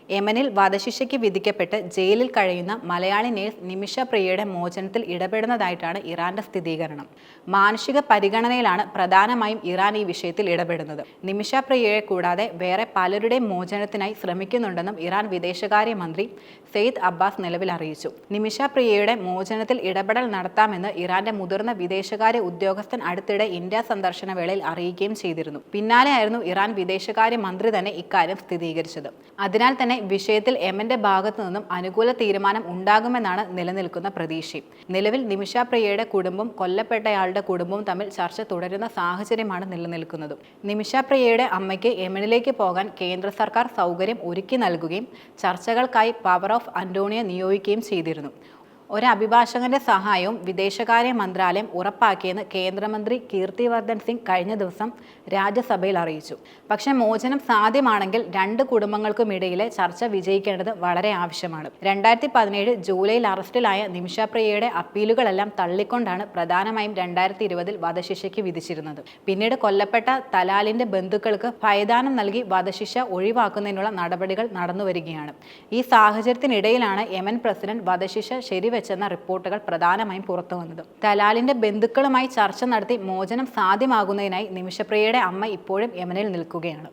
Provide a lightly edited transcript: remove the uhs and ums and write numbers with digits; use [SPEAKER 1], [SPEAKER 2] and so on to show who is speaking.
[SPEAKER 1] യമനിൽ വധശിക്ഷയ്ക്ക് വിധിക്കപ്പെട്ട് ജയിലിൽ കഴിയുന്ന മലയാളി നേഴ്സ് നിമിഷ പ്രിയയുടെ മോചനത്തിൽ ഇടപെടുന്നതായിട്ടാണ് ഇറാന്റെ സ്ഥിരീകരണം. മാനുഷിക പരിഗണനയിലാണ് പ്രധാനമായും ഇറാൻ ഈ വിഷയത്തിൽ ഇടപെടുന്നത്. നിമിഷ പ്രിയയെ കൂടാതെ വേറെ പലരുടെയും മോചനത്തിനായി ശ്രമിക്കുന്നുണ്ടെന്നും ഇറാൻ വിദേശകാര്യമന്ത്രി സെയ്ദ് അബ്ബാസ് നിലവിൽ അറിയിച്ചു. നിമിഷ പ്രിയയുടെ മോചനത്തിൽ ഇടപെടൽ നടത്താമെന്ന് ഇറാന്റെ മുതിർന്ന വിദേശകാര്യ ഉദ്യോഗസ്ഥൻ അടുത്തിടെ ഇന്ത്യ സന്ദർശന വേളയിൽ അറിയിക്കുകയും ചെയ്തിരുന്നു. പിന്നാലെയായിരുന്നു ഇറാൻ വിദേശകാര്യ മന്ത്രി തന്നെ ഇക്കാര്യം സ്ഥിരീകരിച്ചത്. അതിനാൽ തന്നെ വിഷയത്തിൽ യമന്റെ ഭാഗത്തു നിന്നും അനുകൂല തീരുമാനം ഉണ്ടാകുമെന്നാണ് നിലനിൽക്കുന്ന പ്രതീക്ഷയും. നിലവിൽ നിമിഷ പ്രിയയുടെ കുടുംബവും കൊല്ലപ്പെട്ടയാളുടെ കുടുംബവും തമ്മിൽ ചർച്ച തുടരുന്ന സാഹചര്യമാണ് നിലനിൽക്കുന്നത്. നിമിഷ പ്രിയയുടെ അമ്മയ്ക്ക് യമനിലേക്ക് പോകാൻ കേന്ദ്ര സർക്കാർ സൗകര്യം ഒരുക്കി നൽകുകയും ചർച്ചകൾക്കായി പവർ ഓഫ് അന്റോണിയോ നിയോഗിക്കുകയും ചെയ്തിരുന്നു. ഒരു അഭിഭാഷകന്റെ സഹായവും വിദേശകാര്യ മന്ത്രാലയം ഉറപ്പാക്കിയെന്ന് കേന്ദ്രമന്ത്രി കീർത്തിവർദ്ധൻ സിംഗ് കഴിഞ്ഞ ദിവസം രാജ്യസഭയിൽ അറിയിച്ചു. പക്ഷേ മോചനം സാധ്യമാണെങ്കിൽ രണ്ട് കുടുംബങ്ങൾക്കുമിടയിലെ ചർച്ച വിജയിക്കേണ്ടത് വളരെ ആവശ്യമാണ്. 2017 ജൂലൈയിൽ അറസ്റ്റിലായ നിമിഷ പ്രിയയുടെ അപ്പീലുകളെല്ലാം തള്ളിക്കൊണ്ടാണ് പ്രധാനമായും 2020 വധശിക്ഷയ്ക്ക് വിധിച്ചിരുന്നത്. പിന്നീട് കൊല്ലപ്പെട്ട തലാലിന്റെ ബന്ധുക്കൾക്ക് ഭയദാനം നൽകി വധശിക്ഷ ഒഴിവാക്കുന്നതിനുള്ള നടപടികൾ നടന്നുവരികയാണ്. ഈ സാഹചര്യത്തിനിടയിലാണ് യമൻ പ്രസിഡന്റ് വധശിക്ഷ ശരിവെച്ചെന്ന റിപ്പോർട്ടുകൾ പ്രധാനമായും പുറത്തുവന്നത്. തലാലിന്റെ ബന്ധുക്കളുമായി ചർച്ച നടത്തി മോചനം സാധ്യമാകുന്നതിനായി നിമിഷപ്രിയയുടെ അമ്മ ഇപ്പോഴും യമനിൽ നിൽക്കുകയാണ്.